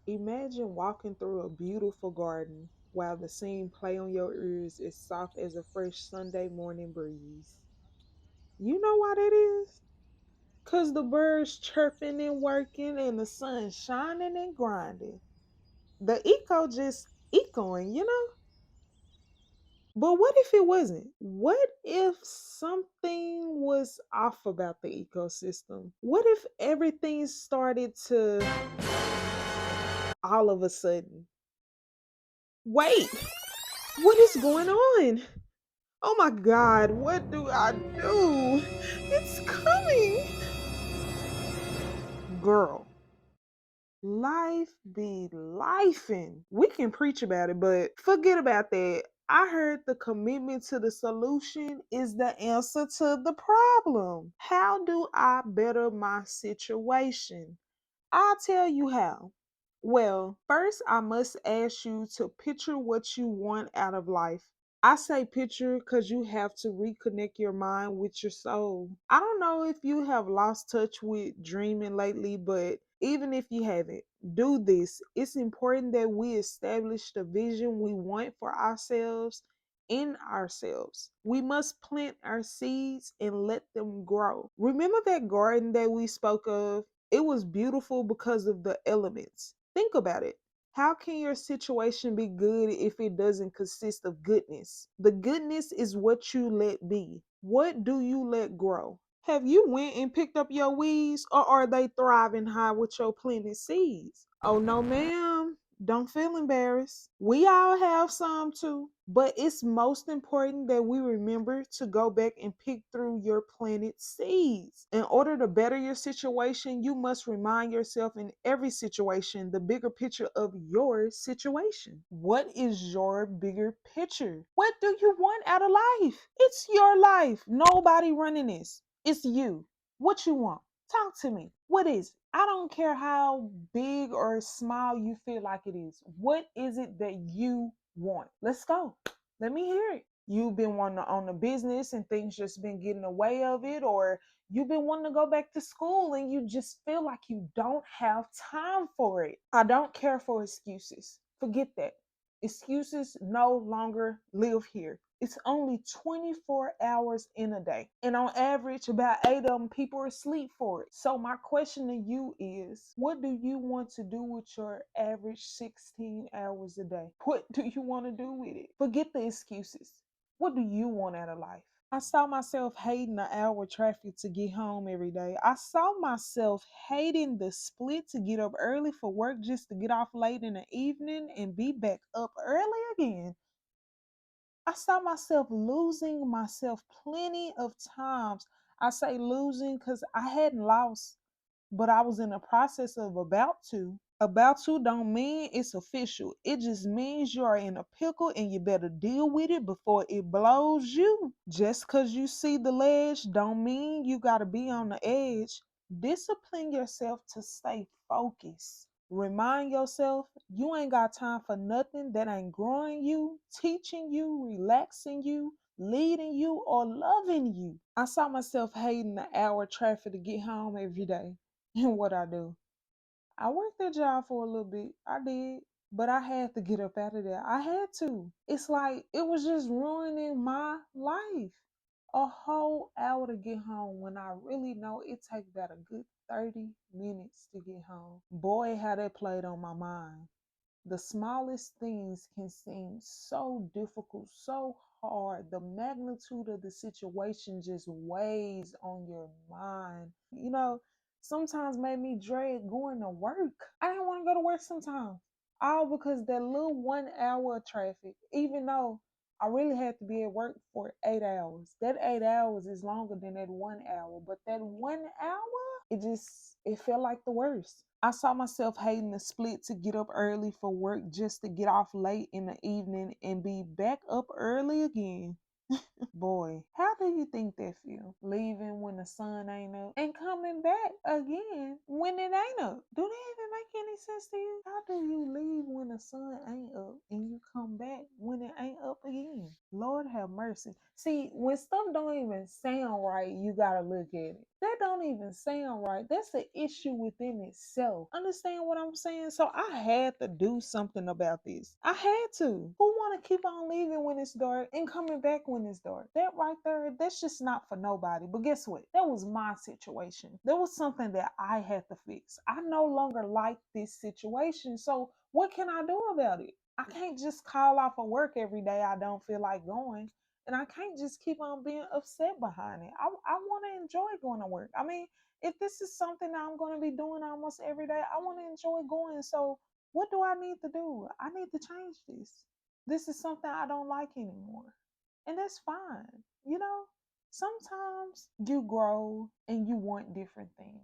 Imagine walking through a beautiful garden while the scene play on your ears as soft as a fresh Sunday morning breeze. You know why that is? Cause the birds chirping and working and the sun shining and grinding. The eco just echoing, you know? But what if it wasn't? What if something was off about the ecosystem? What if everything started to all of a sudden? Wait, what is going on? Oh my god, what do I do? It's coming! Girl, life be lifing. We can preach about it, but forget about that. I heard the commitment to the solution is the answer to the problem. How do I better my situation? I'll tell you how. Well, first, I must ask you to picture what you want out of life. I say picture because you have to reconnect your mind with your soul. I don't know if you have lost touch with dreaming lately, but even if you haven't, do this. It's important that we establish the vision we want for ourselves in ourselves. We must plant our seeds and let them grow. Remember that garden that we spoke of? It was beautiful because of the elements. Think about it. How can your situation be good if it doesn't consist of goodness? The goodness is what you let be. What do you let grow? Have you went and picked up your weeds or are they thriving high with your planted seeds? Oh no, ma'am. Don't feel embarrassed. We all have some too. But it's most important that we remember to go back and pick through your planted seeds. In order to better your situation, you must remind yourself in every situation the bigger picture of your situation. What is your bigger picture? What do you want out of life? It's your life. Nobody running this. It's you. What you want? Talk to me. What is it? I don't care how big or small you feel like it is. What is it that you want? Let's go. Let me hear it. You've been wanting to own a business and things just been getting away of it, or you've been wanting to go back to school and you just feel like you don't have time for it. I don't care for excuses. Forget that. Excuses no longer live here. It's only 24 hours in a day. And on average, about 8 of them people are asleep for it. So my question to you is, what do you want to do with your average 16 hours a day? What do you want to do with it? Forget the excuses. What do you want out of life? I saw myself hating the hour traffic to get home every day. I saw myself hating the split to get up early for work just to get off late in the evening and be back up early again. I saw myself losing myself plenty of times. I say losing because I hadn't lost, but I was in the process of about to. About to don't mean it's official. It just means you are in a pickle and you better deal with it before it blows you. Just because you see the ledge don't mean you got to be on the edge. Discipline yourself to stay focused. Remind yourself you ain't got time for nothing that ain't growing you, teaching you, relaxing you, leading you, or loving you. I saw myself hating the hour traffic to get home every day. And what I do? I worked that job for a little bit. I did. But I had to get up out of there. I had to. It's like it was just ruining my life. A whole hour to get home when I really know it takes about a good 30 minutes to get home. Boy, how that played on my mind. The smallest things can seem so difficult, so hard. The magnitude of the situation just weighs on your mind. Sometimes made me dread going to work. I didn't want to go to work sometimes. All because that little 1 hour of traffic, even though I really had to be at work for 8 hours. That 8 hours is longer than that 1 hour. But that 1 hour, it felt like the worst. I saw myself hating the split to get up early for work just to get off late in the evening and be back up early again. Boy, how do you think that feel? Leaving when the sun ain't up and coming back again when it ain't up. Do that even make any sense to you? How do you leave when the sun ain't up and you come back when it ain't up again? Lord have mercy. See, when stuff don't even sound right, you gotta look at it. That don't even sound right. That's an issue within itself. Understand what I'm saying? So I had to do something about this. I had to. Who want to keep on leaving when it's dark and coming back when it's dark? That right there, that's just not for nobody. But guess what? That was my situation. There was something that I had to fix. I no longer like this situation. So what can I do about it? I can't just call off of work every day I don't feel like going. And I can't just keep on being upset behind it. I want to enjoy going to work. I mean, if this is something I'm going to be doing almost every day, I want to enjoy going. So, what do I need to do? I need to change this. This is something I don't like anymore. And that's fine. You know, sometimes you grow and you want different things.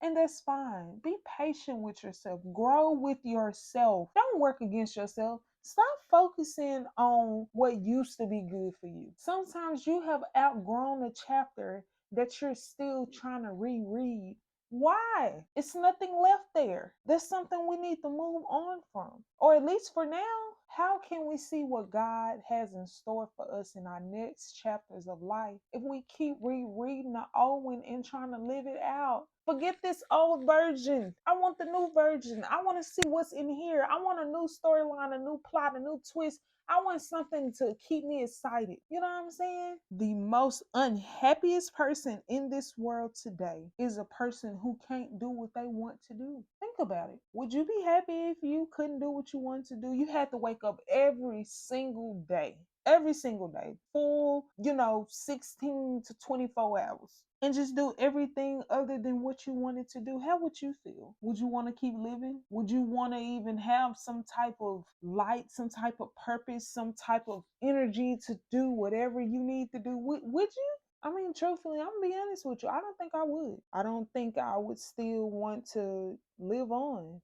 And that's fine. Be patient with yourself. Grow with yourself. Don't work against yourself. Stop focusing on what used to be good for you. Sometimes you have outgrown a chapter that you're still trying to reread. Why? It's nothing left there. There's something we need to move on from. Or at least for now, how can we see what God has in store for us in our next chapters of life if we keep rereading the old one and trying to live it out? Forget this old version. I want the new version. I want to see what's in here. I want a new storyline, a new plot, a new twist. I want something to keep me excited. You know what I'm saying? The most unhappiest person in this world today is a person who can't do what they want to do. Think about it. Would you be happy if you couldn't do what you want to do? You had to wake up every single day. Every single day, full, 16 to 24 hours, and just do everything other than what you wanted to do. How would you feel? Would you want to keep living? Would you want to even have some type of light, some type of purpose, some type of energy to do whatever you need to do? Would you? I mean, truthfully, I'm gonna be honest with you. I don't think I would. I don't think I would still want to live on.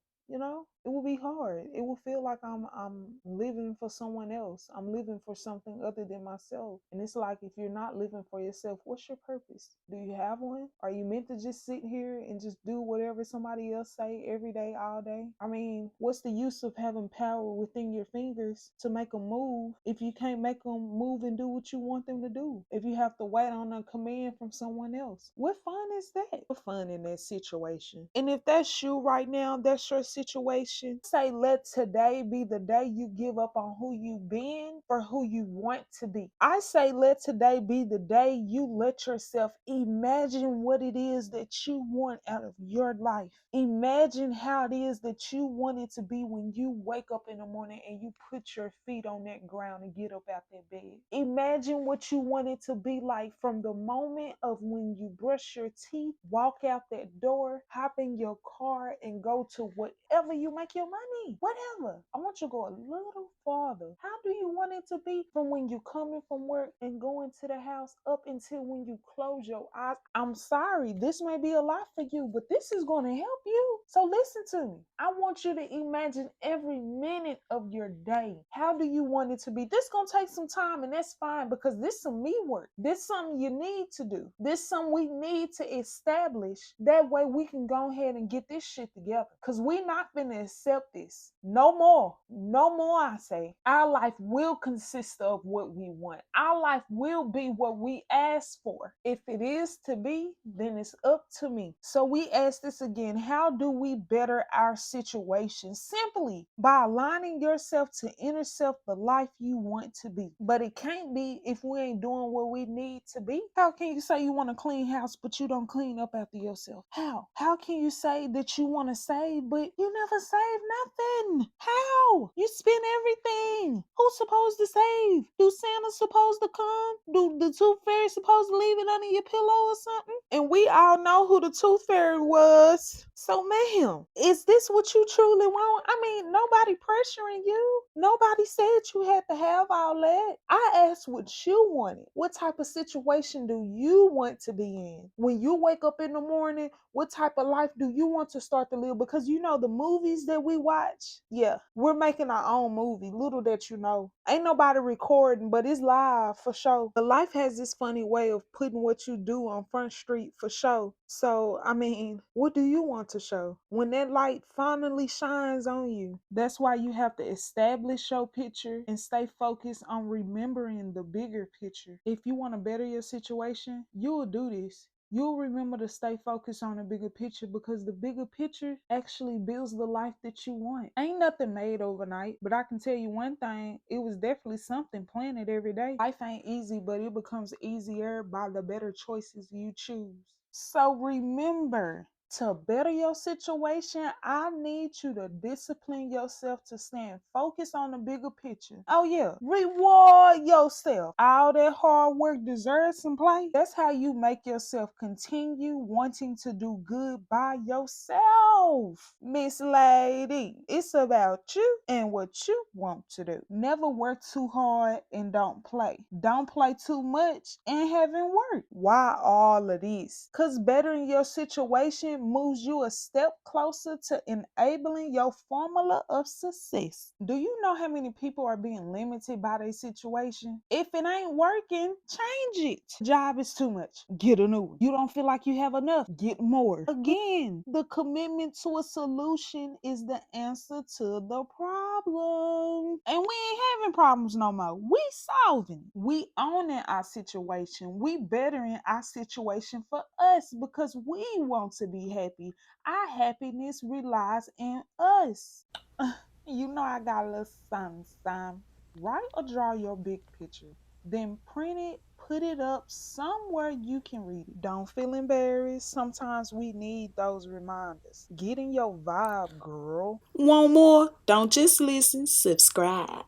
It will be hard. It will feel like I'm living for someone else. I'm living for something other than myself. And it's like, if you're not living for yourself, what's your purpose? Do you have one? Are you meant to just sit here and just do whatever somebody else say every day, all day? I mean, what's the use of having power within your fingers to make them move if you can't make them move and do what you want them to do? If you have to wait on a command from someone else, what fun is that? What fun in that situation? And if that's you right now, that's your situation, say, let today be the day you give up on who you've been for who you want to be. I say, let today be the day you let yourself imagine what it is that you want out of your life. Imagine how it is that you want it to be when you wake up in the morning and you put your feet on that ground and get up out that bed. Imagine what you want it to be like from the moment of when you brush your teeth, walk out that door, hop in your car, and go to whatever you make your money. Whatever. I want you to go a little farther. How do you want it to be from when you coming from work and going to the house up until when you close your eyes? I'm sorry, this may be a lot for you, but this is going to help you. So listen to me. I want you to imagine every minute of your day. How do you want it to be? This going to take some time, and that's fine, because this some me work. This something you need to do. This something we need to establish. That way we can go ahead and get this shit together, because we not going to accept this. No more. No more, I say. Our life will consist of what we want. Our life will be what we ask for. If it is to be, then it's up to me. So we ask this again. How do we better our situation? Simply by aligning yourself to intercept the life you want to be. But it can't be if we ain't doing what we need to be. How can you say you want a clean house, but you don't clean up after yourself? How can you say that you want to save, but you never save nothing? How? You spend everything. Who's supposed to save? Do Santa supposed to come? Do the tooth fairy supposed to leave it under your pillow or something? And we all know who the tooth fairy was. So, ma'am, is this what you truly want? I mean, nobody pressuring you. Nobody said you had to have all that. I asked what you wanted. What type of situation do you want to be in? When you wake up in the morning, what type of life do you want to start to live? Because the movies that we watch, yeah, we're making our own movie. Little that you know. Ain't nobody recording, but it's live for sure. But life has this funny way of putting what you do on Front Street for show. So, I mean, what do you want to show? When that light finally shines on you, that's why you have to establish your picture and stay focused on remembering the bigger picture. If you want to better your situation, you'll do this. You'll remember to stay focused on the bigger picture because the bigger picture actually builds the life that you want. Ain't nothing made overnight, but I can tell you one thing, it was definitely something planted every day. Life ain't easy, but it becomes easier by the better choices you choose. So remember, to better your situation, I need you to discipline yourself to stand focused on the bigger picture. Oh, yeah, reward yourself. All that hard work deserves some play. That's how you make yourself continue wanting to do good by yourself. Miss Lady, it's about you and what you want to do. Never work too hard and don't play. Don't play too much and haven't worked. Why all of this? Because bettering your situation moves you a step closer to enabling your formula of success. Do you know how many people are being limited by their situation? If it ain't working, change it. Job is too much. Get a new one. You don't feel like you have enough. Get more. Again, the commitment to a solution is the answer to the problem. And we ain't having problems no more. We solving. We owning our situation. We bettering our situation for us because we want to be happy. Our happiness relies in us. You know I got a little something. Write or draw your big picture. Then print it, put it up somewhere you can read it. Don't feel embarrassed. Sometimes we need those reminders. Get in your vibe, girl. Want more? Don't just listen, subscribe.